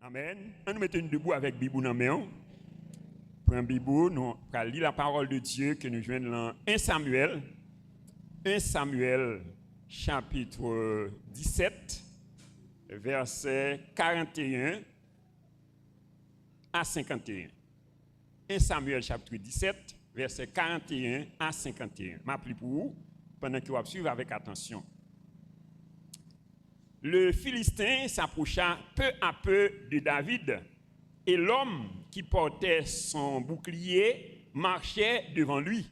Amen. On nous mettons debout avec Bibou dans main. Prends Bibou, nous allons lire la parole de Dieu que nous joignons dans 1 Samuel. 1 Samuel chapitre 17, verset 41 à 51. 1 Samuel chapitre 17, verset 41 à 51. Je m'appelle pour vous pendant que vous suivez avec attention. Le Philistin s'approcha peu à peu de David et l'homme qui portait son bouclier marchait devant lui.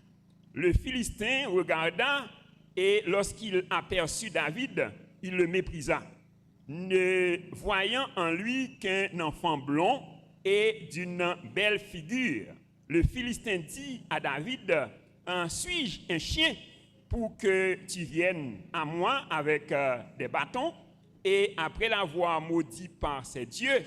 Le Philistin regarda et lorsqu'il aperçut David, il le méprisa, ne voyant en lui qu'un enfant blond et d'une belle figure. Le Philistin dit à David, suis-je un chien pour que tu viennes à moi avec des bâtons? Et après l'avoir maudit par ses dieux,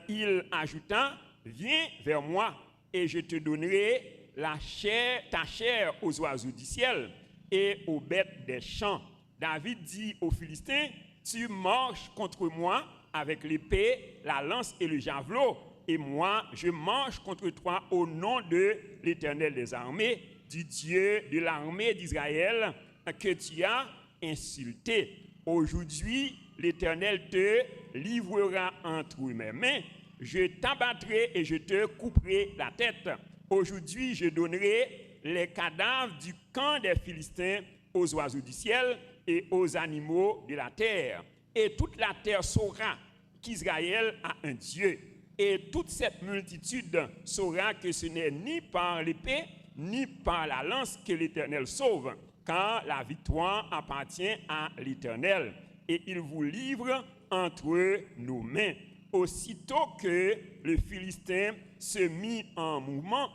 il ajouta, viens vers moi et je te donnerai ta chair aux oiseaux du ciel et aux bêtes des champs. David dit aux Philistins, tu marches contre moi avec l'épée, la lance et le javelot, et moi je marche contre toi au nom de l'Éternel des armées, du Dieu de l'armée d'Israël que tu as insulté. Aujourd'hui, l'Éternel te livrera entre mes mains, je t'abattrai et je te couperai la tête. Aujourd'hui, je donnerai les cadavres du camp des Philistins aux oiseaux du ciel et aux animaux de la terre. Et toute la terre saura qu'Israël a un Dieu. Et toute cette multitude saura que ce n'est ni par l'épée, ni par la lance que l'Éternel sauve, car la victoire appartient à l'Éternel. Et il vous livre entre nos mains. Aussitôt que le Philistin se mit en mouvement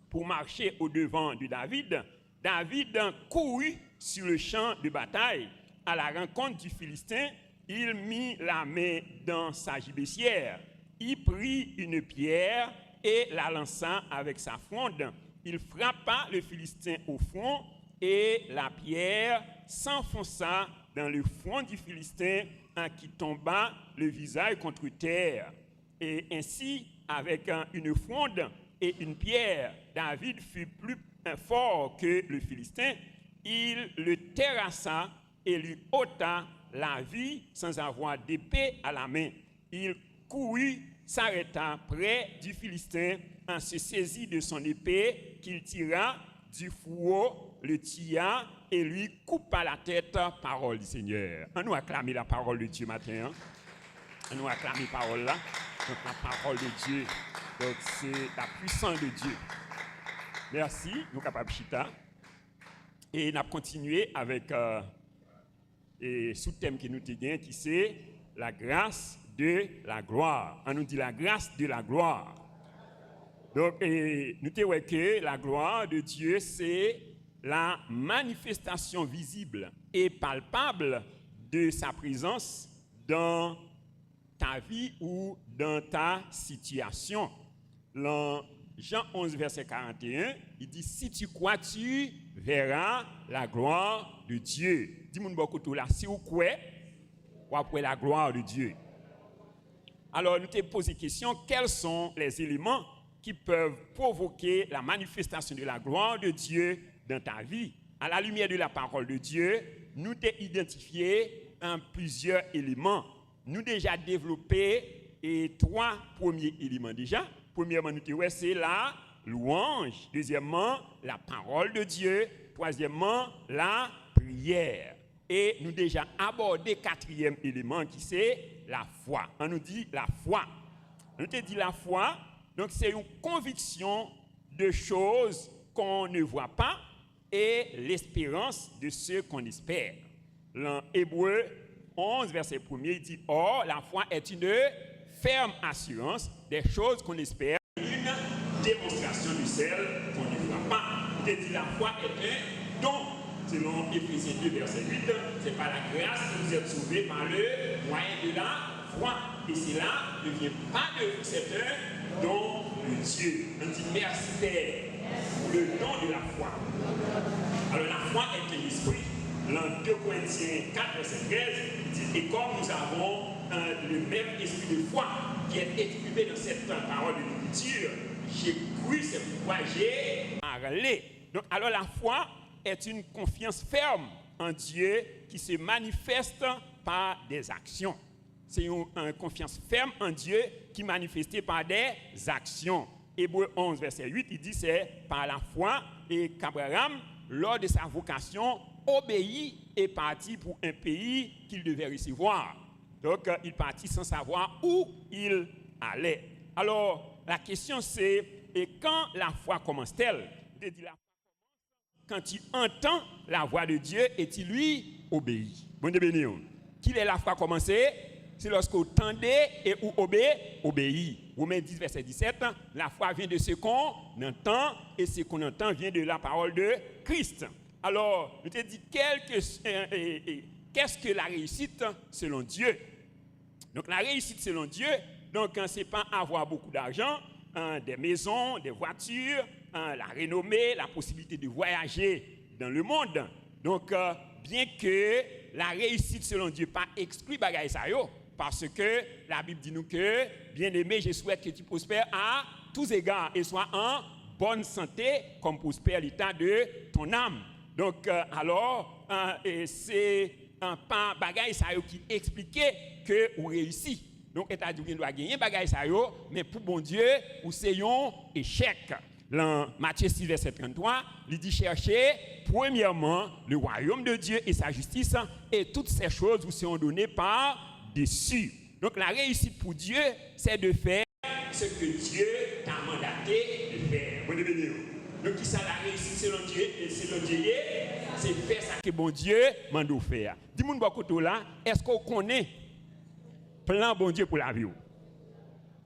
pour marcher au-devant de David, David courut sur le champ de bataille. À la rencontre du Philistin, il mit la main dans sa gibecière. Il prit une pierre et la lança avec sa fronde. Il frappa le Philistin au front et la pierre s'enfonça dans le front du Philistin qui tomba le visage contre terre. Et ainsi, avec une fronde et une pierre, David fut plus fort que le Philistin. Il le terrassa et lui ôta la vie sans avoir d'épée à la main. Il courut, s'arrêta près du Philistin, se saisit de son épée qu'il tira du fourreau, le tia et lui coupa la tête. Parole du Seigneur. On nous acclame la parole de Dieu matin. On nous acclame la parole là. Donc la parole de Dieu. Donc c'est la puissance de Dieu. Merci. Nous capables chita. Et nous avons continué avec sous-thème que nous avons qui c'est la grâce de la gloire. On nous dit la grâce de la gloire. Donc nous avons vu que la gloire de Dieu c'est la manifestation visible et palpable de sa présence dans ta vie ou dans ta situation. Dans Jean 11, verset 41, il dit, si tu crois, tu verras la gloire de Dieu. Dis-moi beaucoup tout là, si vous croyez, vous après la gloire de Dieu. Alors, nous te posons la question, quels sont les éléments qui peuvent provoquer la manifestation de la gloire de Dieu dans ta vie? À la lumière de la parole de Dieu, nous t'ai identifié plusieurs éléments. Nous déjà développé trois premiers éléments déjà. Premièrement, nous t'ai c'est la louange. Deuxièmement, la parole de Dieu. Troisièmement, la prière. Et nous déjà abordé quatrième élément qui c'est la foi. On nous dit la foi. Nous t'ai dit la foi, donc c'est une conviction de choses qu'on ne voit pas et l'espérance de ce qu'on espère. Dans Hébreux 11, verset 1er, il dit « Or, la foi est une ferme assurance des choses qu'on espère, une démonstration de celles qu'on ne voit pas. » Il dit « La foi est un don. » Selon Éphésiens 2, verset 8, c'est par la grâce que vous êtes sauvés par le moyen de la foi. Et cela ne vient pas de vous, c'est un don de Dieu. On dit merci Père pour le don de la foi. Alors la foi est un esprit. Dans 2 Corinthiens 4, verset 13, il dit, et comme nous avons le même esprit de foi qui est exprimé dans cette parole de l'Écriture. J'ai cru, c'est pourquoi j'ai parlé. Donc, alors la foi est une confiance ferme en Dieu qui se manifeste par des actions. C'est une confiance ferme en Dieu qui est manifestée par des actions. Hébreux 11, verset 8, il dit c'est par la foi et qu'Abraham, lors de sa vocation, obéit et partit pour un pays qu'il devait recevoir. Donc, il partit sans savoir où il allait. Alors, la question c'est, et quand la foi commence-t-elle? Quand il entend la voix de Dieu et il lui obéit. Bon Dieu béni. Qu'il est la foi commencée? C'est lorsque vous tendez et vous obéit. Romains 10, verset 17, la foi vient de ce qu'on entend et ce qu'on entend vient de la parole de Christ. Alors, je te dis, qu'est-ce que la réussite selon Dieu? Donc, la réussite selon Dieu, donc, ce n'est pas avoir beaucoup d'argent, des maisons, des voitures, la renommée, la possibilité de voyager dans le monde. Donc, bien que la réussite selon Dieu pas exclut bagaille ça yo, parce que la Bible dit nous que, bien-aimé, je souhaite que tu prospères à tous égards et sois en bonne santé comme prospère l'état de ton âme. Donc, alors, c'est pas bagaille ça yo qui expliquait que vous réussissez. Donc, c'est-à-dire qu'on doit gagner bagaille ça yo, mais pour bon Dieu, ou c'est un échec. Dans Matthieu 6, verset 33, il dit cherchez premièrement le royaume de Dieu et sa justice, et toutes ces choses vous seront données par-dessus. Donc la réussite pour Dieu, c'est de faire ce que Dieu t'a mandaté de faire. Donc qui ça la réussite selon Dieu, c'est faire ça que bon Dieu m'a dit faire. Dis-moi beaucoup là, est-ce qu'on connaît plan bon Dieu pour la vie?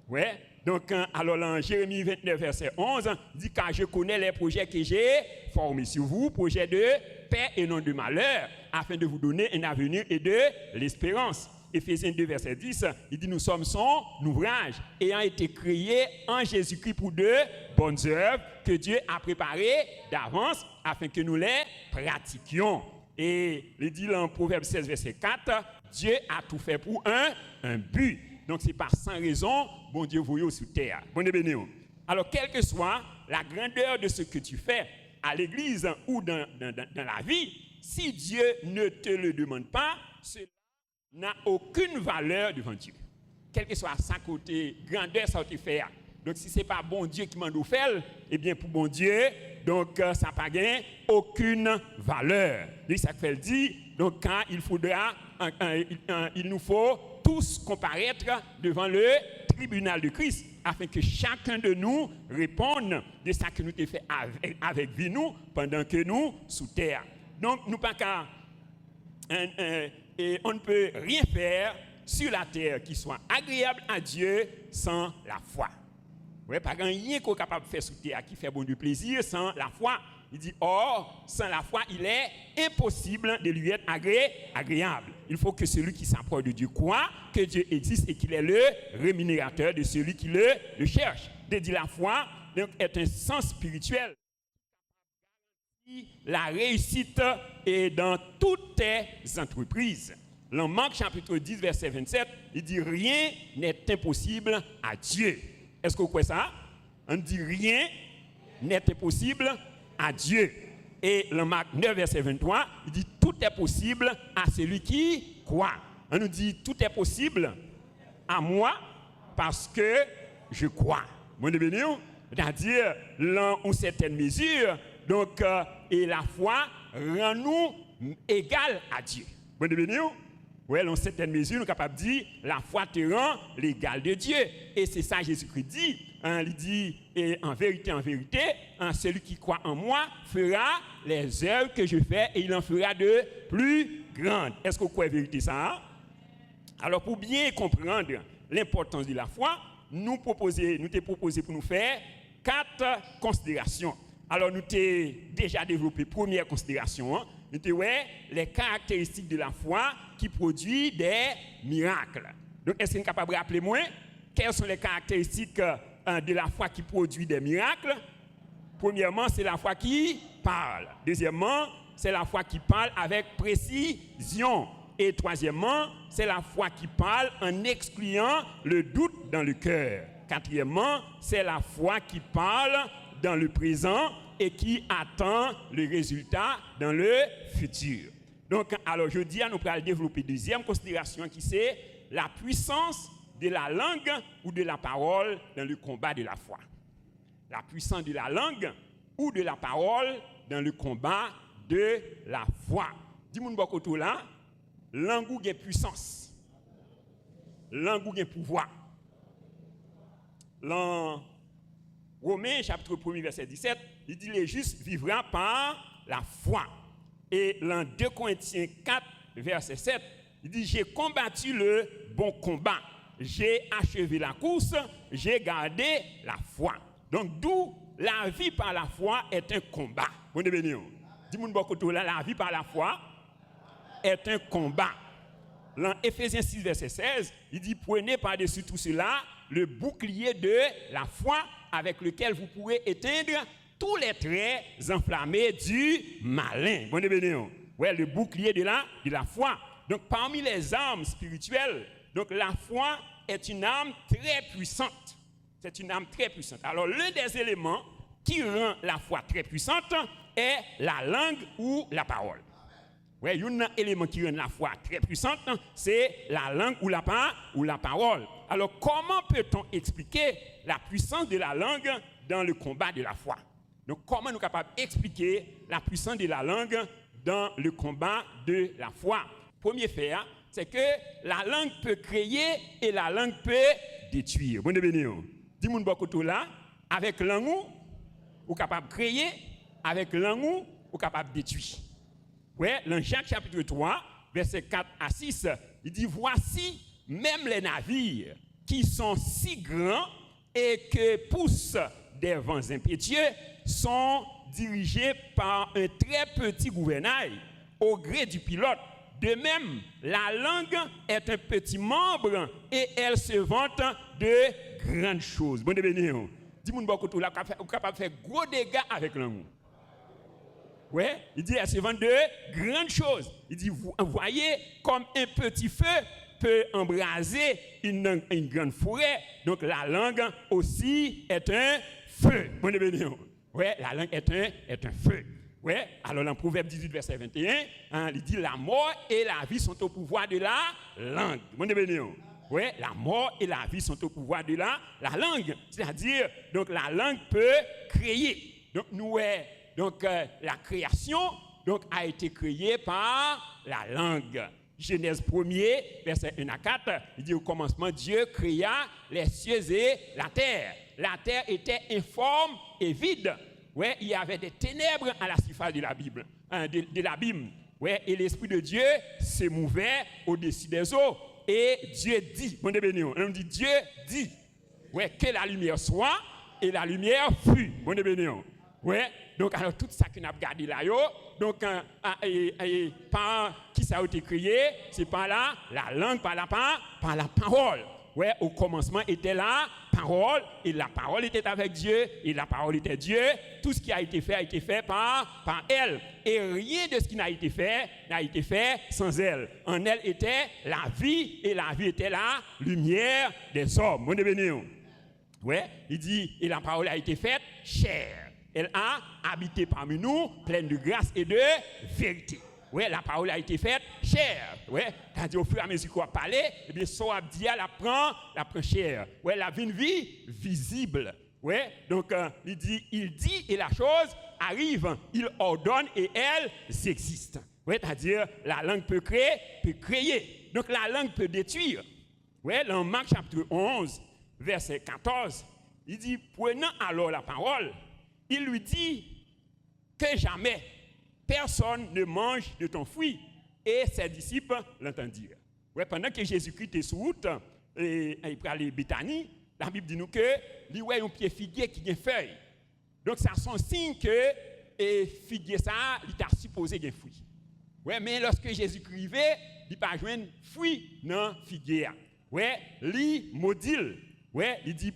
Ouais. Donc, alors, en Jérémie 29, verset 11, dit car je connais les projets que j'ai formés sur vous, projets de paix et non de malheur, afin de vous donner un avenir et de l'espérance. Éphésiens 2, verset 10, il dit nous sommes son ouvrage, ayant été créés en Jésus-Christ pour de bonnes œuvres que Dieu a préparées d'avance afin que nous les pratiquions. Et il dit en Proverbe 16, verset 4, Dieu a tout fait pour un but. Donc, ce n'est pas sans raison, bon Dieu, vous sur terre. Bon Dieu béni. Alors, quelle que soit la grandeur de ce que tu fais à l'église ou dans la vie, si Dieu ne te le demande pas, cela n'a aucune valeur devant Dieu. Quel que soit sa côté, grandeur, ça te fait. Donc, si ce n'est pas bon Dieu qui m'en fait, eh bien, pour bon Dieu, donc, ça n'a pas aucune valeur. Lui, ça fait le dit, donc, quand il faudra, il nous faut tous comparaître devant le tribunal de Christ afin que chacun de nous réponde de ce que nous avons fait avec vie nous pendant que nous sous terre. Donc nous pas qu'à on ne peut rien faire sur la terre qui soit agréable à Dieu sans la foi. Ouais, pas rien qu'on est capable de faire sur terre qui fait bon du plaisir sans la foi. Il dit, or, sans la foi, il est impossible de lui être agréable. Il faut que celui qui s'approche de Dieu croit que Dieu existe et qu'il est le rémunérateur de celui qui le cherche. De dire la foi donc, est un sens spirituel. La réussite est dans toutes tes entreprises. Dans Marc chapitre 10, verset 27, il dit, rien n'est impossible à Dieu. Est-ce que vous croyez ça? On dit, rien n'est impossible à Dieu. Et le Marc 9, verset 23, il dit tout est possible à celui qui croit. On nous dit tout est possible à moi parce que je crois. Mon béni, c'est-à-dire, dans une certaine mesure, donc, et la foi rend nous égal à Dieu. Mon béni, oui, dans une certaine mesure, nous sommes capables de dire la foi te rend l'égal de Dieu. Et c'est ça Jésus-Christ dit. Il dit, et en vérité, celui qui croit en moi fera les œuvres que je fais et il en fera de plus grandes. Est-ce que vous croyez vérité ça? Alors, pour bien comprendre l'importance de la foi, nous t'ai proposé pour nous faire 4 considérations. Alors, nous t'ai déjà développé première considération. Nous t'ai les caractéristiques de la foi qui produit des miracles. Donc, est-ce que vous êtes capable de rappeler moi quelles sont les caractéristiques de la foi qui produit des miracles? Premièrement, c'est la foi qui parle. Deuxièmement, c'est la foi qui parle avec précision. Et troisièmement, c'est la foi qui parle en excluant le doute dans le cœur. Quatrièmement, c'est la foi qui parle dans le présent et qui attend le résultat dans le futur. Donc, alors je dis, nous allons développer deuxième considération qui c'est la puissance de la langue ou de la parole dans le combat de la foi. La puissance de la langue ou de la parole dans le combat de la foi. Dis-moi beaucoup là, langue ou puissance, langue ou pouvoir. Dans Romains chapitre 1 verset 17, il dit les justes vivront par la foi. Et dans 2 Corinthiens 4 verset 7, il dit j'ai combattu le bon combat, j'ai achevé la course, j'ai gardé la foi. Donc d'où la vie par la foi est un combat. Bon béni. Dis-moi beaucoup là, la vie par la foi est un combat. Dans Éphésiens 6 verset 16, il dit prenez par-dessus tout cela le bouclier de la foi avec lequel vous pourrez éteindre tous les traits enflammés du malin. Bon béni. Ouais, le bouclier de la foi. Donc parmi les armes spirituelles, donc la foi est une arme très puissante. C'est une arme très puissante. Alors l'un des éléments qui rend la foi très puissante est la langue ou la parole. Oui, un élément qui rend la foi très puissante, c'est la langue ou la parole. Alors, comment peut-on expliquer la puissance de la langue dans le combat de la foi? Donc, comment nous sommes capables d'expliquer la puissance de la langue dans le combat de la foi? Premier fait, c'est que la langue peut créer et la langue peut détruire. Bon béni. Dis-moi beaucoup là, avec langue ou capable de créer, avec langue ou capable de détruire. Oui, dans Jacques chapitre 3, versets 4 à 6, il dit, voici même les navires qui sont si grands et que poussent des vents impétueux sont dirigés par un très petit gouvernail au gré du pilote. De même, la langue est un petit membre et elle se vante de grandes choses. Bon béni. Dis-moi beaucoup tout là, vous êtes capable de faire gros dégâts avec la langue. Oui, il dit, elle se vante de grandes choses. Il dit, vous voyez comme un petit feu peut embraser une grande forêt. Donc la langue aussi est un feu. Bon béni. Oui, la langue est un feu. Oui, alors dans Proverbe 18, verset 21, il dit la mort et la vie sont au pouvoir de la langue. Bon béni. Oui, la mort et la vie sont au pouvoir de la langue. C'est-à-dire, donc la langue peut créer. Donc la création a été créée par la langue. Genèse 1er, verset 1 à 4, il dit au commencement, Dieu créa les cieux et la terre. La terre était informe et vide. Ouais, il y avait des ténèbres à la surface de la Bible, de l'abîme. Ouais, et l'Esprit de Dieu se mouvait au-dessus des eaux. Et Dieu dit, bon béni, on dit Dieu dit, ouais, que la lumière soit, et la lumière fut. Bon béni. Ouais, donc alors tout ça qu'on a regardé là, donc par qui ça a été créé, c'est par la langue, par la parole. Ouais, au commencement était la parole, et la parole était avec Dieu, et la parole était Dieu. Tout ce qui a été fait par elle. Et rien de ce qui n'a été fait sans elle. En elle était la vie, et la vie était la lumière des hommes. Bon béni. Ouais, il dit, et la parole a été faite chair. Elle a habité parmi nous, pleine de grâce et de vérité. Oui, la parole a été faite chair. Oui, c'est-à-dire au fur et à mesure qu'on va parler, eh bien, son abdia la prend chair. Oui, la vie visible. Oui, donc il dit et la chose arrive. Il ordonne et elle existe. Oui, c'est-à-dire la langue peut créer. Donc la langue peut détruire. Oui, dans Marc chapitre 11, verset 14, il dit, prenant alors la parole, il lui dit que jamais personne ne mange de ton fruit. Et ses disciples l'entendirent. Ouais, pendant que Jésus-Christ était sur route, et il prend les Béthanie, la Bible dit nous que il y a un pied figuier qui a une feuille. Donc ça c'est un signe que figuier ça, il t'a supposé qu'il y a un fruit. Ouais, mais lorsque Jésus-Christ arrivait, il n'a pas joué un fruit dans figuier. Ouais, il maudit. Ouais, il dit,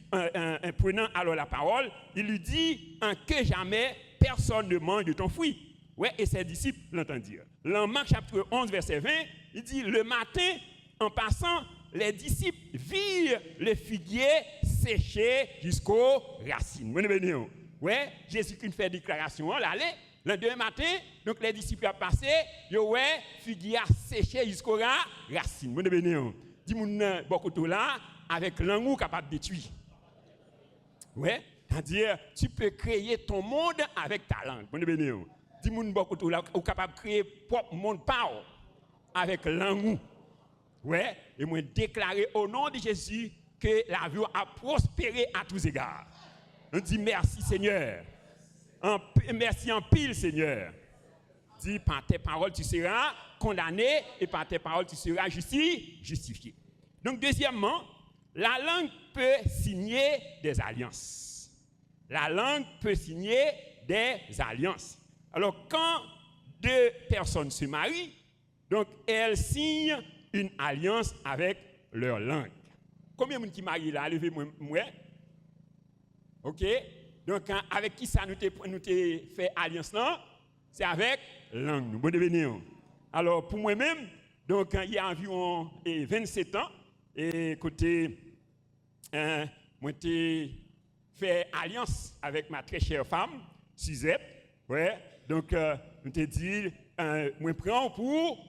prenant alors la parole, il lui dit que jamais personne ne mange de ton fruit. Ouais, et ses disciples l'entendirent. Dans Marc chapitre 11, verset 20, il dit, le matin, en passant, les disciples virent le figuier séché jusqu'aux racines. Ouais, Jésus-Christ fait déclaration, là, le demain matin, donc les disciples ont passé, ouais, figuier séché jusqu'aux racines. Dis-moi, beaucoup là, avec l'angou capable de détruire. Ouais, c'est-à-dire, tu peux créer ton monde avec ta langue. Dis-moi, beaucoup là, ou capable de créer propre monde par avec l'angou. Ouais, et moi déclarer au nom de Jésus que la vie a prospéré à tous égards. On dit merci Seigneur. Merci en pile Seigneur. Dis par tes paroles tu seras condamné et par tes paroles tu seras justifié. Donc deuxièmement, la langue peut signer des alliances. La langue peut signer des alliances. Alors quand deux personnes se marient, donc elles signent une alliance avec leur langue. Combien de gens qui marient là? Levez-moi. OK? Donc, avec qui ça nous fait alliance là? C'est avec langue. Bon devenir. Alors, pour moi-même, donc, il y a environ 27 ans, et côté, moi, j'ai fait alliance avec ma très chère femme, Suzette. Ouais. Donc, nous t'ai dit, moi, prends pour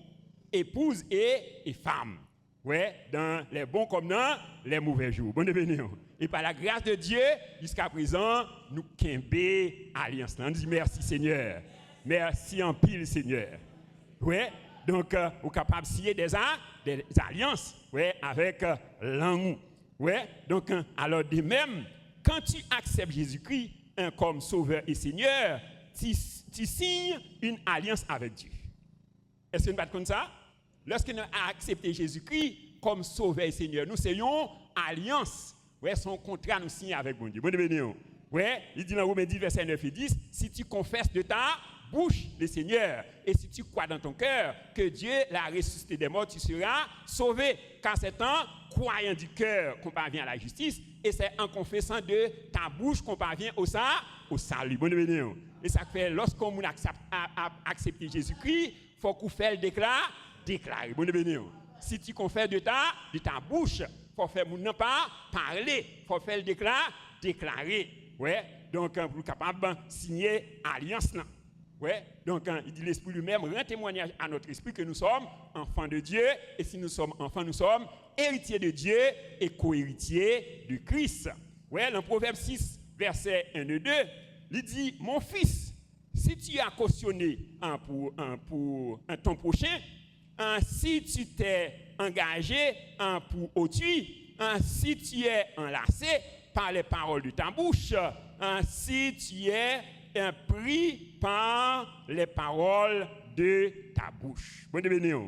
épouse et femme. Ouais, dans les bons comme dans les mauvais jours. Bon devenir. Et par la grâce de Dieu, jusqu'à présent, nous qu'imbé alliance. On dit merci Seigneur. Merci en pile Seigneur. Ouais, donc on est capable de signer des alliances, ouais, avec l'amour. Ouais, donc alors de même, quand tu acceptes Jésus-Christ comme Sauveur et Seigneur, tu signes une alliance avec Dieu. Est-ce que nous ne pas comme ça? Lorsque nous avons accepté Jésus-Christ comme Sauveur et Seigneur, nous sayons alliance. Ouais, son contrat nous signe avec bon Dieu. Bon Dieu. Ouais, il dit dans Romains 10, verset 9 et 10, si tu confesses de ta bouche le Seigneur et si tu crois dans ton cœur que Dieu l'a ressuscité des morts, tu seras sauvé. Car c'est en croyant du cœur qu'on parvient à la justice et c'est en confessant de ta bouche qu'on parvient au salut. Bon Dieu. Et ça fait, lorsqu'on a accepté Jésus-Christ, il faut qu'on fasse le déclarer. Bon Dieu. Si tu confesses de ta bouche, il faut faire mon pas parler, il faut faire le déclarer. Ouais, donc pour capable de signer alliance là. Ouais, donc il dit l'esprit lui-même rend témoignage à notre esprit que nous sommes enfants de Dieu et si nous sommes enfants, nous sommes héritiers de Dieu et co-héritiers de Christ. Ouais, dans Proverbe 6 verset 1 et 2, il dit mon fils, si tu as cautionné pour ton prochain, si tu t'es engagé pour autrui, si tu es enlacé par les paroles de ta bouche, si tu es pris par les paroles de ta bouche. Bon devenir.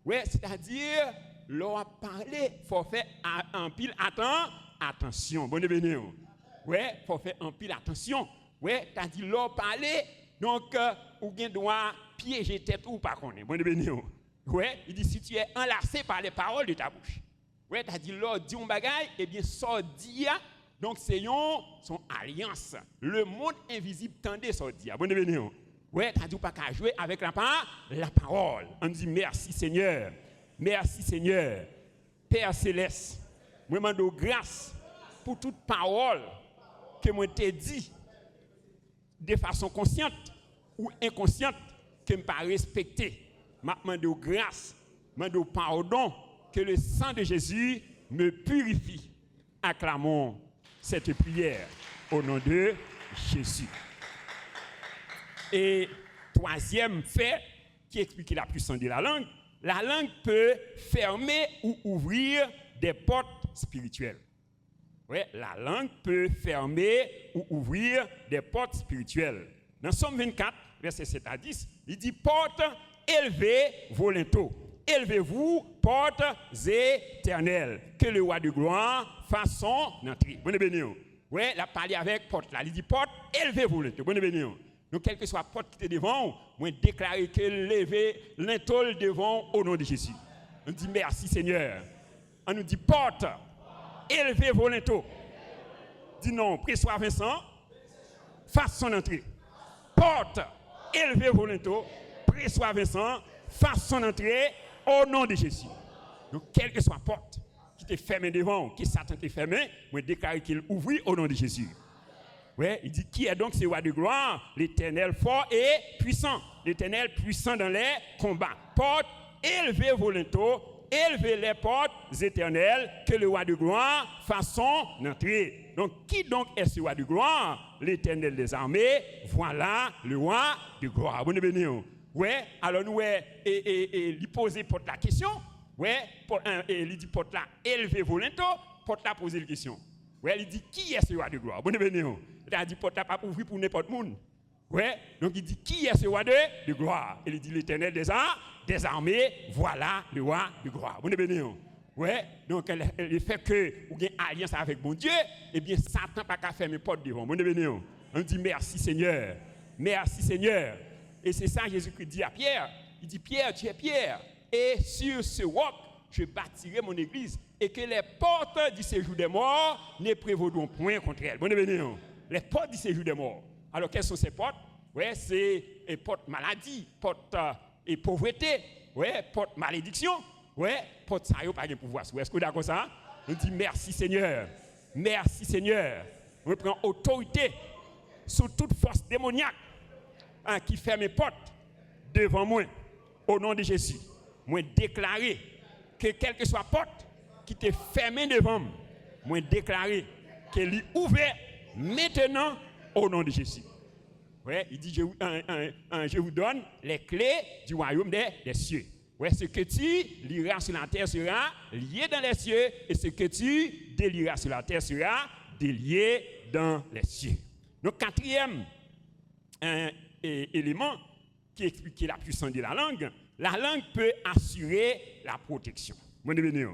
Oui, c'est-à-dire, l'on parler, il faut faire en pile attention. Bon devenir. Oui, il faut faire en pile attention. Oui, c'est-à-dire, l'on parler, donc, ou bien doit piéger tête ou pas connaître. Bon devenir. Oui, il dit, si tu es enlacé par les paroles de ta bouche. Oui, c'est-à-dire, l'on dit un bagage, eh bien, ça dit. Donc, c'est son alliance. Le monde invisible tendait ça dire. Bon devenir. Ouais, t'as dit pas qu'à jouer avec la parole. On dit merci Seigneur. Merci Seigneur. Père céleste, moi je demande grâce pour toute parole que moi t'ai dit de façon consciente ou inconsciente que me pas respecté. Je demande grâce, je demande pardon que le sang de Jésus me purifie. Acclamons cette prière au nom de Jésus. Et troisième fait qui explique la puissance de la langue peut fermer ou ouvrir des portes spirituelles. Oui, la langue peut fermer ou ouvrir des portes spirituelles. Dans Somme 24, verset 7 à 10, il dit porte élevée volonto. Élevez-vous, portes éternelles, que le roi de gloire fasse son entrée. Bonne béni. Oui, il a parlé avec porte là. Il dit porte, élevez-vous. Bonne béni. Donc, quelle que soit la porte qui est devant, moi déclarer que levez l'intôle devant au nom de Jésus. On dit merci Seigneur. On nous dit porte, élevez vos linteaux. Dis non, Pré-Soir Vincent, fasse son entrée. Porte, élevez vos linteaux. Pré-Soir Vincent, fasse son entrée au nom de Jésus. Donc, quelle que soit la porte qui t'est fermée devant, qui Satan t'est fermé, moi déclare qu'il ouvre au nom de Jésus. Ouais, il dit qui est donc ce roi de gloire? L'Éternel fort et puissant. L'Éternel puissant dans les combats. Porte élevée volontairement, élevez les portes éternelles, que le roi de gloire fasse son entrée. Donc, qui donc est ce roi de gloire? L'Éternel des armées, voilà le roi de gloire. Bonne béni. Ouais, alors nous, il pose porte la question. Ouais, il dit porte là, élevez volontairement, porte là, poser la question. Ouais, il dit qui est ce roi de gloire? Bonne béni. Il a dit porte là, pas ouvrir pour n'importe monde. Ouais, donc il dit qui est ce roi de gloire? Il dit l'Éternel des armées, voilà le roi de gloire. Vous béni. Ouais, donc le fait que vous avez une alliance avec mon Dieu, eh bien Satan n'a pas fermer porte devant. Vous béni. On dit merci Seigneur. Merci Seigneur. Et c'est ça Jésus-Christ dit à Pierre. Il dit Pierre, tu es Pierre. Et sur ce roc, je bâtirai mon église. Et que les portes du séjour des morts ne prévaudront point contre elle. Vous béni. Les portes du séjour des morts. Alors, quelles sont ces portes? Ouais, c'est porte maladie, porte et pauvreté, ouais, porte malédiction, ouais, porte ça, pas de pouvoir. Est-ce que vous d'accord ça? On dit merci Seigneur, merci Seigneur. On prend autorité sur toute force démoniaque qui ferme les portes devant moi, au nom de Jésus. Moi déclarer que quelle que soit la porte qui t'est fermée devant moi, moi déclarer qu'elle est ouverte maintenant au nom de Jésus. Ouais, il dit, je vous donne les clés du royaume des cieux. Ouais, ce que tu liras sur la terre sera lié dans les cieux, et ce que tu délieras sur la terre sera délié dans les cieux. Donc, quatrième élément qui explique la puissance de la langue peut assurer la protection. Mon béni,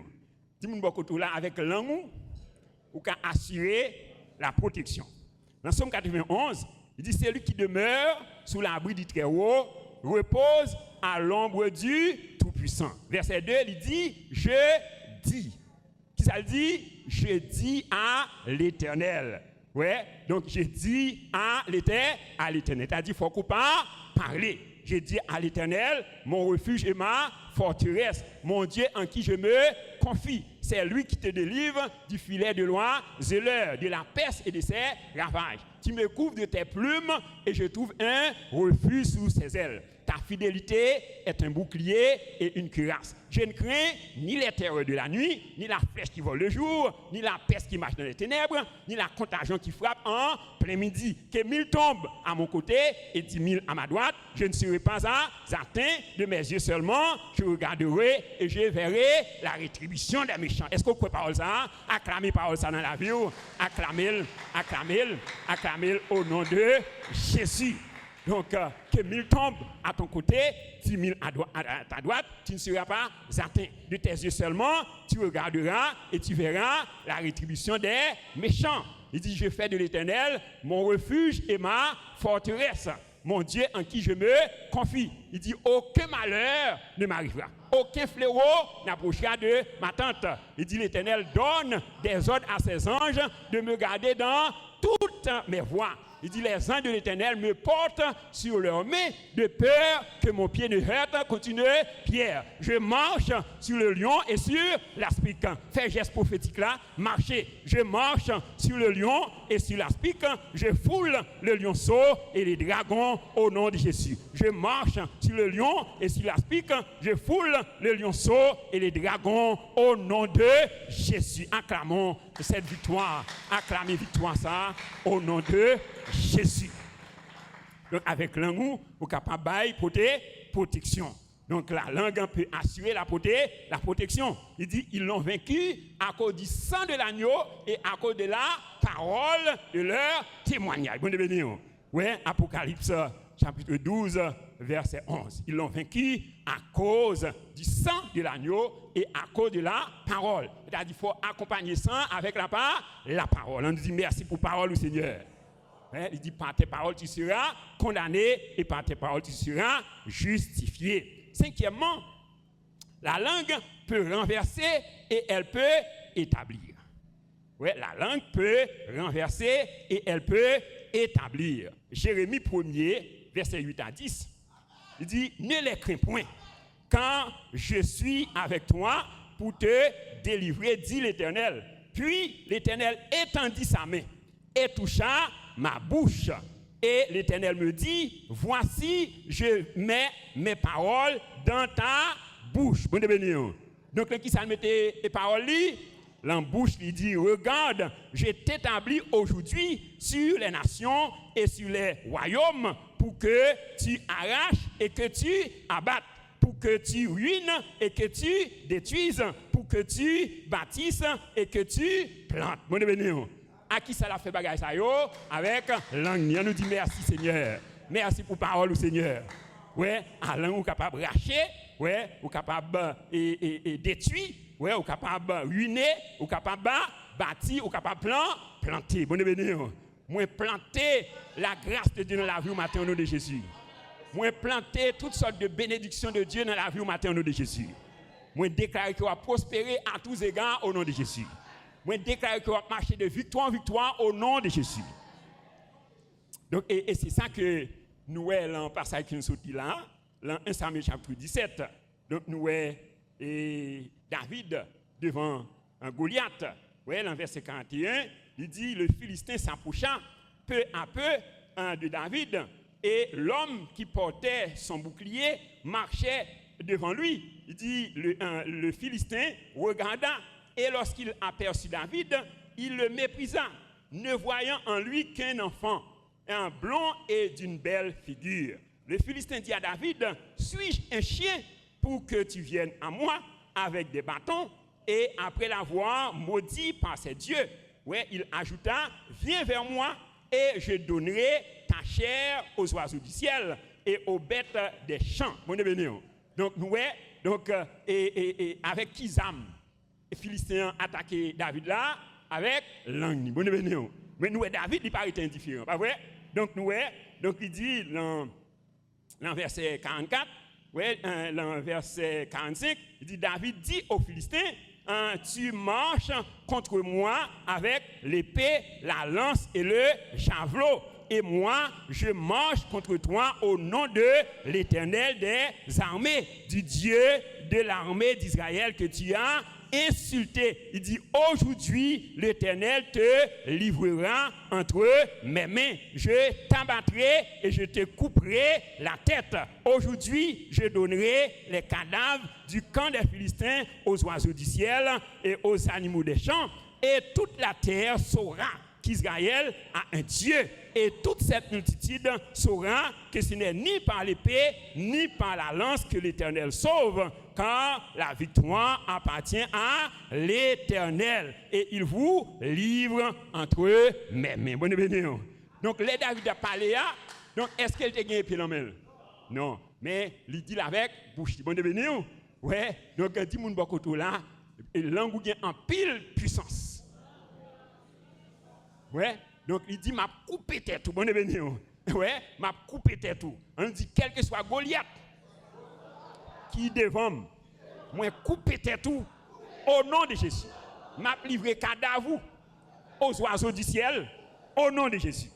dis-moi beaucoup là avec langue ou qu'à assurer la protection. Dans Somme 91, il dit, celui qui demeure sous l'abri du Très-Haut repose à l'ombre du Tout-Puissant. Verset 2, il dit, je dis. Qui ça dit? Je dis à l'Éternel. Ouais, donc je dis à l'Éternel. C'est-à-dire, il faut qu'on parler. Je dis à l'Éternel, mon refuge et ma forteresse, mon Dieu en qui je me confie. C'est lui qui te délivre du filet de l'oiseleur, de la peste et de ses ravages. Tu me couvres de tes plumes et je trouve un refuge sous ses ailes. Ta fidélité est un bouclier et une cuirasse. Je ne crains ni les terreurs de la nuit, ni la flèche qui vole le jour, ni la peste qui marche dans les ténèbres, ni la contagion qui frappe en plein midi. Que 1000 tombent à mon côté et 10 000 à ma droite, je ne serai pas atteint de mes yeux seulement. Je regarderai et je verrai la rétribution des méchants. Est-ce que vous pouvez parler ça? Acclamez parole ça dans la vie. Acclamez au nom de Jésus. Donc, que 1000 tombent à ton côté, 10 000 à ta droite, tu ne seras pas atteint. De tes yeux seulement, tu regarderas et tu verras la rétribution des méchants. Il dit, je fais de l'Éternel mon refuge et ma forteresse, mon Dieu en qui je me confie. Il dit, aucun malheur ne m'arrivera. Aucun fléau n'approchera de ma tente. Il dit, l'Éternel donne des ordres à ses anges de me garder dans toutes mes voies. Il dit, les anges de l'Éternel me portent sur leurs mains de peur que mon pied ne heurte. Continue, Pierre. Je marche sur le lion et sur l'aspic. Fais geste prophétique là, marchez. Je marche sur le lion et sur l'aspic. Je foule le lionceau et les dragons au nom de Jésus. Je marche sur le lion et sur l'aspic. Je foule le lionceau et les dragons au nom de Jésus. Acclamons cette victoire. Acclamez victoire ça au nom de Jésus. Donc avec langue, vous êtes capable de protection. Donc la langue peut assurer la protection. Il dit, ils l'ont vaincu à cause du sang de l'agneau et à cause de la parole de leur témoignage. Bon béni. Ouais, Apocalypse chapitre 12, verset 11. Ils l'ont vaincu à cause du sang de l'agneau et à cause de la parole. C'est-à-dire qu'il faut accompagner ça avec la parole. On nous dit merci pour la parole du Seigneur. Il dit, par tes paroles, tu seras condamné et par tes paroles, tu seras justifié. Cinquièmement, la langue peut renverser et elle peut établir. Ouais, la langue peut renverser et elle peut établir. Jérémie 1er, verset 8 à 10, il dit, ne les crains point, quand je suis avec toi pour te délivrer, dit l'Éternel. Puis l'Éternel étendit sa main et toucha ma bouche. Et l'Éternel me dit, voici, je mets mes paroles dans ta bouche. Bon béni. Donc, qui ça mettait les paroles li? La bouche lui dit, regarde, je t'établis aujourd'hui sur les nations et sur les royaumes pour que tu arraches et que tu abattes, pour que tu ruines et que tu détruises, pour que tu bâtisses et que tu plantes. Bon béni. À qui ça l'a fait bagaille ça yo? Avec langue. On nous dit merci Seigneur. Merci pour parole au Seigneur. Ouais, à langue ou capable racher, ouais, ou capable et détruire, ouais, ou capable ruiner, ou capable bâtir, ou capable planter. Bon béni. Moi planter la grâce de Dieu dans la vie au matin au nom de Jésus. Moi planter toutes sortes de bénédictions de Dieu dans la vie au matin au nom de Jésus. Moi déclarer qu'il va prospérer à tous égards au nom de Jésus. Moi déclare qu'on va marcher de victoire en victoire au nom de Jésus. Donc, et c'est ça que nous voyons dans le passage qui nous sortit là, dans 1 Samuel chapitre 17. Donc nous voyons David devant un Goliath. Ouais, dans verset 41, il dit, le Philistin s'approcha peu à peu de David et l'homme qui portait son bouclier marchait devant lui. Il dit, le Philistin regarda. Et lorsqu'il aperçut David, il le méprisa, ne voyant en lui qu'un enfant, un blond et d'une belle figure. Le Philistin dit à David, suis-je un chien pour que tu viennes à moi avec des bâtons? Et après l'avoir maudit par ses dieux, ouais, il ajouta, viens vers moi et je donnerai ta chair aux oiseaux du ciel et aux bêtes des champs. Bon, donc, ouais, donc, avec Kizam. Les Philistins attaquaient David là avec langue. Bon, mais nous, David, il paraît indifférent, pas vrai? Donc, donc il dit dans verset 44, dans verset 45, il dit, David dit aux Philistins, tu marches contre moi avec l'épée, la lance et le javelot. Et moi, je marche contre toi au nom de l'Éternel des armées, du Dieu de l'armée d'Israël que tu as insulté. Il dit, aujourd'hui, l'Éternel te livrera entre mes mains. Je t'abattrai et je te couperai la tête. Aujourd'hui, je donnerai les cadavres du camp des Philistins aux oiseaux du ciel et aux animaux des champs. Et toute la terre saura qu'Israël a un Dieu. Et toute cette multitude saura que ce n'est ni par l'épée, ni par la lance que l'Éternel sauve, car la victoire appartient à l'Éternel. Et il vous livre entre mes mains. Bonne béni. Donc, les David a parlé, donc est-ce qu'elle te gagne pied dans la main? Non. Mais il dit avec bouche. Bonne béni. Ouais. Donc, dit mon bokoto là, langue gagne en pile puissance. Ouais. Donc, il dit, m'a coupé tête tout. Bonne béni. Ouais. M'a coupé tête tout. On dit, quel que soit Goliath qui devant moi, coupé tête tout. Au nom de Jésus. M'a livré cadavre aux oiseaux du ciel. Au nom de Jésus.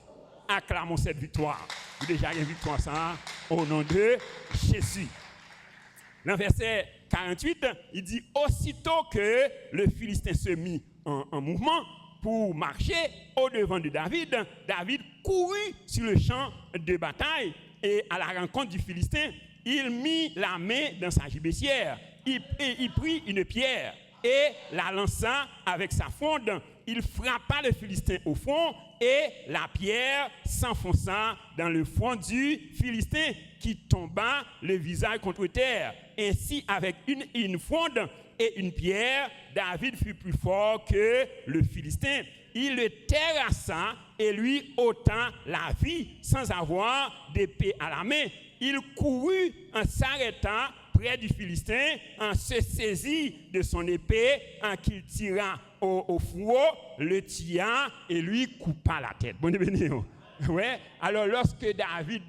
Acclamons cette victoire. Déjà, une victoire ça. Au nom de Jésus. Dans verset 48, il dit, aussitôt que le Philistin se mit en mouvement, pour marcher au-devant de David, David courut sur le champ de bataille et à la rencontre du Philistin, il mit la main dans sa gibecière, il prit une pierre et la lança avec sa fronde. Il frappa le Philistin au front et la pierre s'enfonça dans le front du Philistin qui tomba le visage contre terre. Ainsi, avec une fronde et une pierre, David fut plus fort que le Philistin. Il le terrassa et lui ôta la vie sans avoir d'épée à la main. Il courut en s'arrêtant près du Philistin, en se saisit de son épée, en qu'il tira au fourreau, le tia et lui coupa la tête. Bon béni. Ouais. Alors lorsque David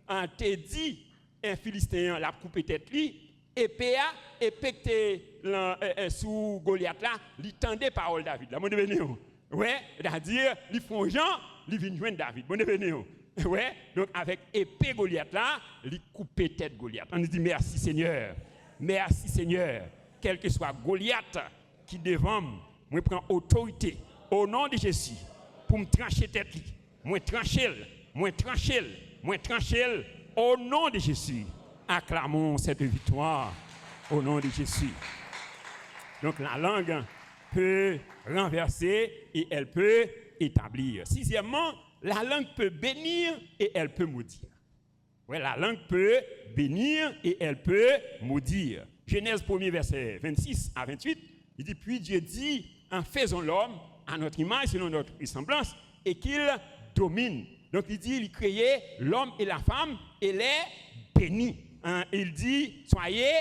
t'a dit un Philistin l'a coupé tête lui, épée sous Goliath là, il tendait parole David là. Bon béni. Ouais, c'est-à-dire ils font Jean, ils viennent joindre David. Bon béni. Ouais, donc avec épée Goliath là, il coupait tête Goliath. On dit merci Seigneur. Merci Seigneur. Quel que soit Goliath qui devant moi prend autorité au nom de Jésus pour me trancher tête. Moi trancher au nom de Jésus. Acclamons cette victoire au nom de Jésus. Donc la langue peut renverser et elle peut établir. Sixièmement, la langue peut bénir et elle peut maudire. Ouais, la langue peut bénir et elle peut maudire. Genèse 1er verset 26 à 28, il dit, puis Dieu dit, en faisons l'homme à notre image, selon notre ressemblance, et qu'il domine. Donc il dit, il créait l'homme et la femme et les bénit. Il dit, soyez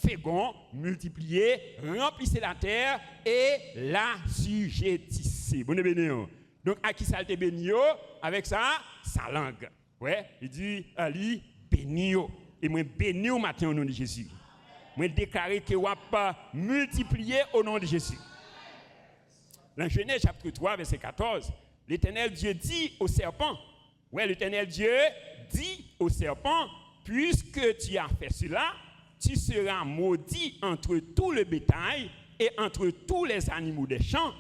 féconds, multipliez, remplissez la terre et la sujettissez. Bonne béni. Donc à qui ça a été béni? Avec ça, sa langue. Ouais, il dit, Ali, béni. Et moi béni au matin au nom de Jésus. Moi déclarer que vous va multiplier au nom de Jésus. Dans Genèse chapitre 3, verset 14, l'Éternel Dieu dit au serpent, ouais, l'Éternel Dieu dit au serpent, puisque tu as fait cela, tu seras maudit entre tout le bétail et entre tous les animaux des champs.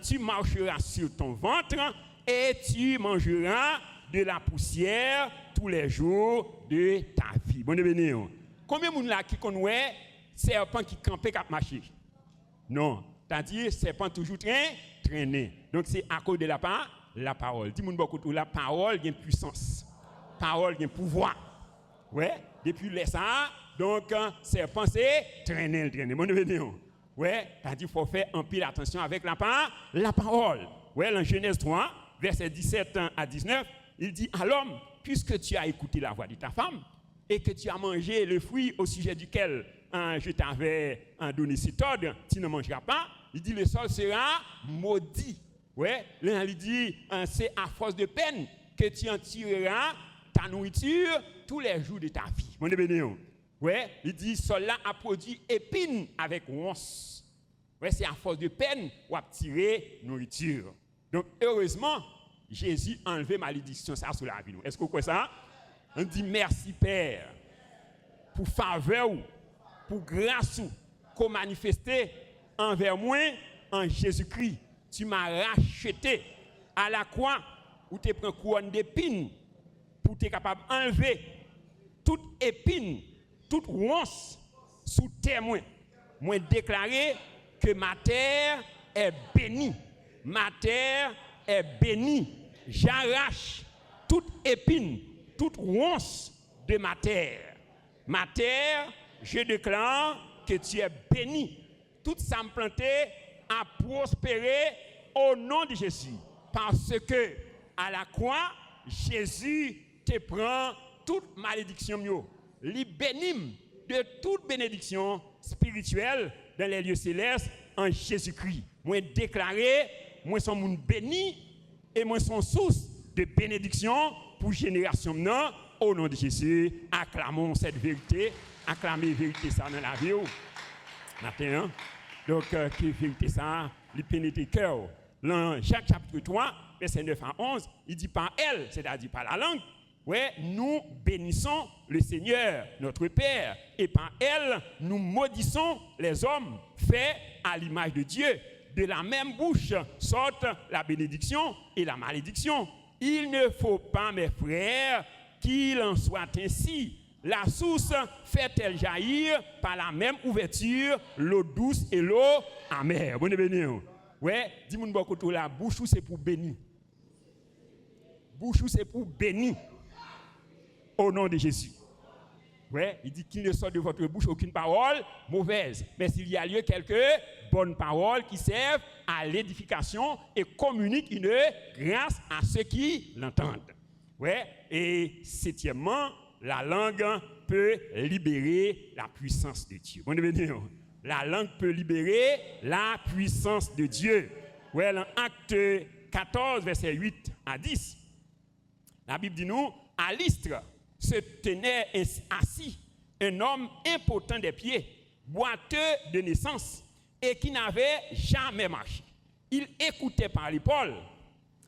Tu marcheras sur ton ventre et tu mangeras de la poussière tous les jours de ta vie. Bonne béni. Combien de gens là qui connaissent serpent qui campait qui marché? Non. C'est-à-dire serpent toujours traîné. Donc c'est à cause de la parole. Dis-moi beaucoup, la parole a une puissance. La parole a un pouvoir. Ouais, depuis les ça, donc serpent c'est traîner. Bonne béni. Ouais, c'est-à-dire qu'il faut faire un pile attention avec la parole. Ouais, dans Genèse 3, verset 17 à 19, il dit à l'homme, puisque tu as écouté la voix de ta femme et que tu as mangé le fruit au sujet duquel je t'avais donné cet ordre, tu ne mangeras pas. Il dit le sol sera maudit. Ouais, là il dit c'est à force de peine que tu en tireras ta nourriture tous les jours de ta vie. Mon béni. Ouais, il dit sol là a produit épines avec once. Ouais, c'est à force de peine qu'on a tiré nourriture. Donc heureusement, Jésus a enlevé malédiction ça sur la vie. Est-ce que vous croyez ça? On dit merci Père pour faveur, pour grâce qu'on manifesté envers moi en Jésus-Christ. Tu m'as racheté à la croix où tu prends couronne d'épines pour être capable d'enlever toute épine, toute once sous témoin. Moi déclarer que ma terre est bénie. Ma terre est bénie. J'arrache toute épine, toute once de ma terre. Ma terre, je déclare que tu es bénie. Tout ça me planté a prospéré au nom de Jésus. Parce que à la croix, Jésus te prend toute malédiction. Il bénit de toute bénédiction spirituelle dans les lieux célestes en Jésus-Christ. Moi déclaré, moi suis mon béni et moi suis source de bénédiction pour génération non au nom de Jésus. Acclamons cette vérité, acclamez la vérité ça dans la vie. Matin, donc qui vérité ça, il pénètre le cœur. Dans Jacques chapitre 3, verset 9 à 11, il dit par elle, c'est-à-dire par la langue, ouais, nous bénissons le Seigneur, notre Père, et par elle, nous maudissons les hommes faits à l'image de Dieu. De la même bouche sortent la bénédiction et la malédiction. Il ne faut pas, mes frères, qu'il en soit ainsi. La source fait-elle jaillir par la même ouverture l'eau douce et l'eau amère. Bonne béni. Ouais, dis-moi beaucoup la bouche c'est pour bénir. Bouche c'est pour bénir. Au nom de Jésus. Ouais, il dit qu'il ne sort de votre bouche aucune parole mauvaise, mais s'il y a lieu quelques bonnes paroles qui servent à l'édification et communiquent une grâce à ceux qui l'entendent. Ouais, et septièmement, la langue peut libérer la puissance de Dieu. Bonne béni. La langue peut libérer la puissance de Dieu. Ouais, dans Acte 14, verset 8 à 10, la Bible dit nous, à Lystre se tenait assis un homme impotent des pieds, boiteux de naissance, et qui n'avait jamais marché. Il écoutait parler Paul,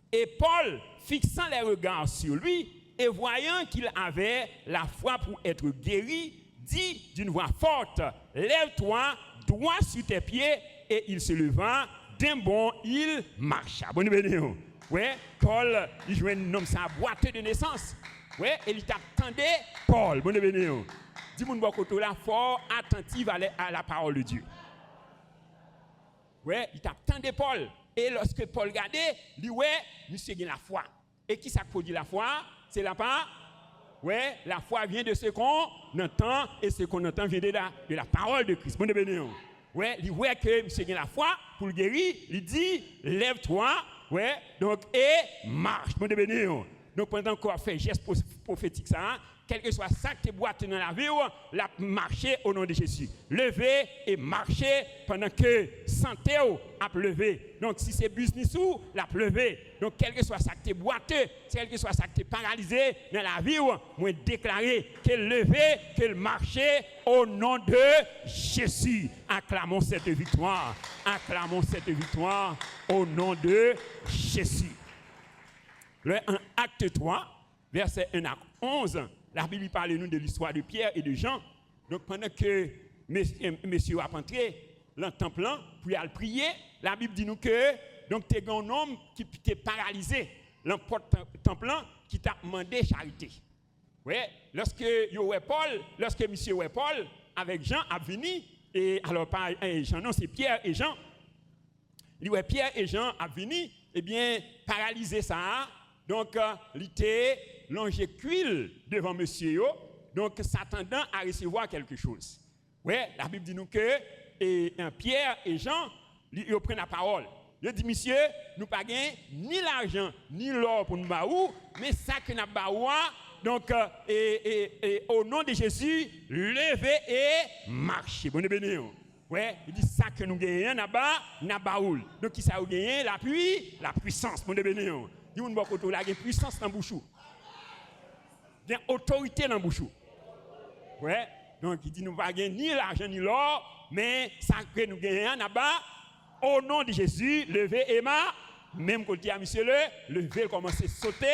et Paul, fixant les regards sur lui, et voyant qu'il avait la foi pour être guéri, dit d'une voix forte, lève-toi, droit sur tes pieds, et il se leva, d'un bond, il marcha. Bonne bénédiction. Ouais, Paul, il jouait un homme, ça boiteux de naissance. Ouais, et il t'attendait Paul. Bonne bénédiction. Dis-moi, beaucoup là, fort attentive à la parole de Dieu. Ouais, il t'attendait Paul. Et lorsque Paul regardait, il dit, ouais, monsieur a la foi. Et qui ça produit la foi? C'est la part. Ouais, la foi vient de ce qu'on entend, et ce qu'on entend vient de la parole de Christ. Bonne bénédiction. Ouais, il voit que monsieur a la foi pour le guérir, il dit, lève-toi, ouais, donc, et marche. Bonne bénédiction. Donc, pendant qu'on a fait geste prophétique, ça, quel que soit ça que tu boites dans la vie, la marcher au nom de Jésus. Lever et marcher pendant que santé a levé. Donc, si c'est business ou, la lever. Donc, quel que soit ça que tu boites, quel que soit ça que tu paralysé dans la vie, moi déclarer qu'elle lever, qu'elle marcher au nom de Jésus. Acclamons cette victoire. Acclamons cette victoire au nom de Jésus. Le acte 3, verset 1 à 11, la Bible parle nous de l'histoire de Pierre et de Jean. Donc pendant que monsieur a entré dans le temple pour aller prier, la Bible dit nous que donc tu es un homme qui était paralysé dans le temple qui t'a demandé charité. Ouais, lorsque monsieur ouais Paul avec Jean a venu et alors pas Jean non c'est Pierre et Jean. Il ouais Pierre et Jean a venu eh bien paralysé ça. Donc, il était longécuile devant monsieur, donc s'attendant à recevoir quelque chose. Oui, la Bible dit nous que Pierre et Jean, ils prennent la parole. Ils disent, monsieur, nous n'avons pas ni l'argent, ni l'or pour nous baou, mais ça que nous avons, donc, au nom de Jésus, levez et marchez. Bonne bénédiction. Oui, il dit ça que nous gagnons, nous avons. Donc, qui ça nous gagne? La puissance. Bonne bénédiction. Il y a une puissance dans le bouchou. Il y a une autorité dans le bouchou. Ouais. Donc, il dit nous ne pas ni l'argent ni l'or, mais ça que nous gagnons là-bas, au nom de Jésus, levez et même quand il dit à monsieur levez, commencez à sauter,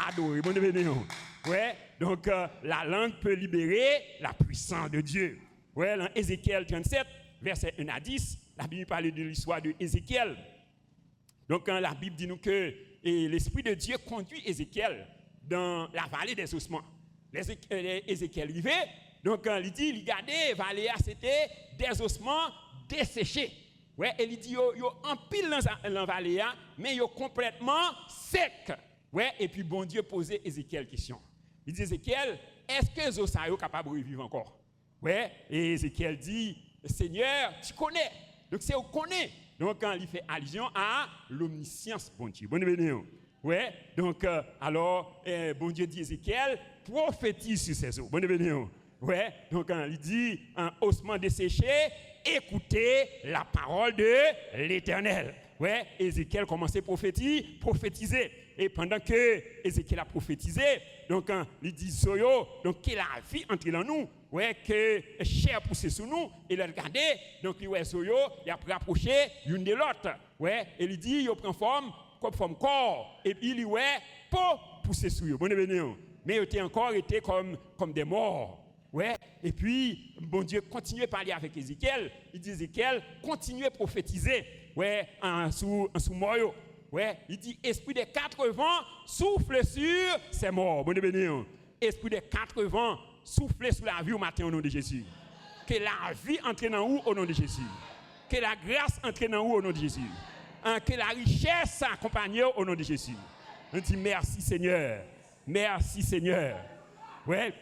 adorer. Bonne bénédiction. Ouais. Donc, la langue peut libérer la puissance de Dieu. Ouais, dans Ézéchiel 37, verset 1 à 10, la Bible parle de l'histoire de Ézéchiel. Donc, la Bible dit nous que l'Esprit de Dieu conduit Ézéchiel dans la vallée des ossements. Ézéchiel arrivé, donc il dit, regardez, la vallée, c'était des ossements desséchés. Ouais, et il dit, il y a un pile dans la vallée, mais il y a complètement sec. Ouais, et puis bon Dieu posait Ézéchiel question. Il dit, Ézéchiel, est-ce que les os sont capables de vivre encore? Ouais, et Ézéchiel dit, Seigneur, tu connais. Donc c'est on connaît. Donc, quand il fait allusion à l'omniscience, bon Dieu. Bonne bénédiction. Ouais. Donc, alors, bon Dieu dit Ézéchiel, prophétise sur ces eaux. Bonne bénédiction. Ouais. Donc, il dit, un ossement desséché, écoutez la parole de l'Éternel. Ouais. Ézéchiel commençait à prophétiser. Et pendant que Ézéchiel a prophétisé, donc, il dit, Zoyo, donc, que la vie entre dans nous. Ouais, que chair poussé sous nous, et il a regardé, donc il a il a rapproché l'une de l'autre. Ouais, et il dit, il prend forme corps, et puis il ouais, pour pousser sous eux. Bonne bénédiction. Mais il était encore comme des morts. Ouais, et puis, bon Dieu, continue à parler avec Ézéchiel. Il dit, Ézéchiel, continue à prophétiser. Ouais, sous mort. Ouais, il dit, esprit des 4 vents, souffle sur ces morts. Bonne bénédiction. Esprit des 4 vents, soufflez sur la vie au matin au nom de Jésus. Que la vie entre dans vous au nom de Jésus. Que la grâce entre dans vous au nom de Jésus. Que la richesse accompagne au nom de Jésus. On dit merci Seigneur. Merci Seigneur. Ouais,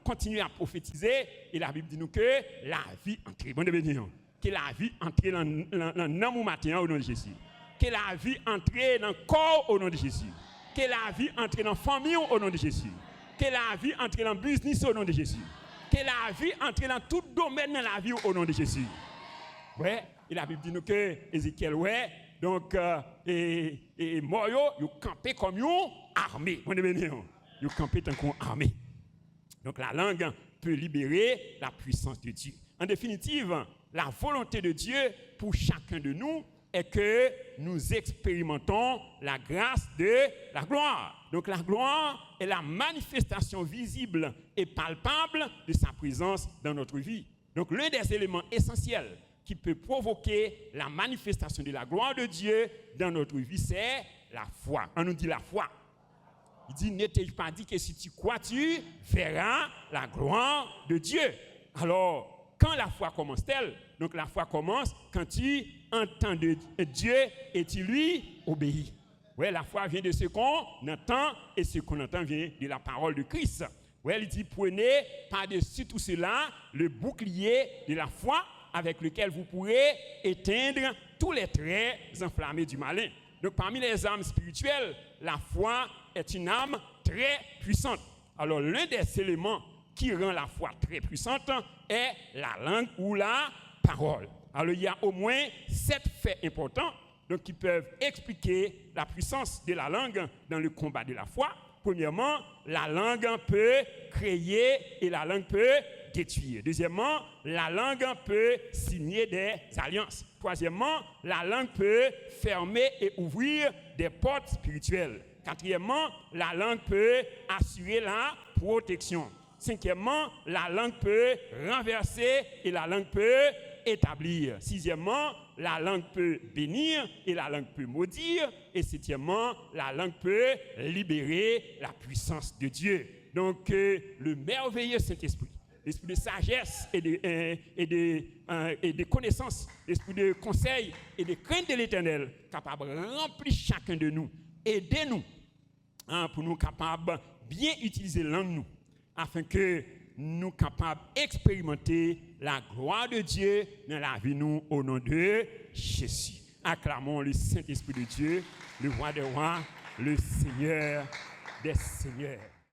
continuez à prophétiser et la Bible dit nous que la vie entre. Bonne bénédiction. Que la vie entre dans nous matin au nom de Jésus. Que la vie entre dans le corps au nom de Jésus. Que la vie entre dans la famille au nom de Jésus. Que la vie entre dans le business au nom de Jésus. Que la vie entre dans tout domaine de la vie au nom de Jésus. Ouais, et la Bible dit nous que Ézéchiel, ouais, donc, et Moyo, ils campé comme une armée. On est venu, ils campé comme une armée. Donc la langue peut libérer la puissance de Dieu. En définitive, la volonté de Dieu pour chacun de nous est que nous expérimentons la grâce de la gloire. Donc la gloire est la manifestation visible et palpable de sa présence dans notre vie. Donc l'un des éléments essentiels qui peut provoquer la manifestation de la gloire de Dieu dans notre vie, c'est la foi. On nous dit la foi. Il dit, ne t'ai pas dit que si tu crois, tu verras la gloire de Dieu. Alors, quand la foi commence-t-elle? Donc la foi commence quand tu entends de Dieu et tu lui obéis. Ouais, la foi vient de ce qu'on entend et ce qu'on entend vient de la parole de Christ. Ouais, il dit, prenez par-dessus tout cela le bouclier de la foi avec lequel vous pourrez éteindre tous les traits enflammés du malin. Donc parmi les armes spirituelles, la foi est une arme très puissante. Alors l'un des éléments qui rend la foi très puissante est la langue ou la parole. Alors il y a au moins 7 faits importants donc, qui peuvent expliquer la puissance de la langue dans le combat de la foi. Premièrement, la langue peut créer et la langue peut détruire. Deuxièmement, la langue peut signer des alliances. Troisièmement, la langue peut fermer et ouvrir des portes spirituelles. Quatrièmement, la langue peut assurer la protection. Cinquièmement, la langue peut renverser et la langue peut établir. Sixièmement, la langue peut bénir et la langue peut maudire. Et septièmement, la langue peut libérer la puissance de Dieu. Donc, le merveilleux Saint-Esprit, l'esprit de sagesse et de connaissance, l'esprit de conseil et de crainte de l'Éternel, capable de remplir chacun de nous, aidez-nous pour nous capables bien utiliser langue nous, afin que nous capables d'expérimenter la gloire de Dieu dans la vie nous au nom de Jésus. Acclamons le Saint-Esprit de Dieu, le roi des rois, le Seigneur des seigneurs.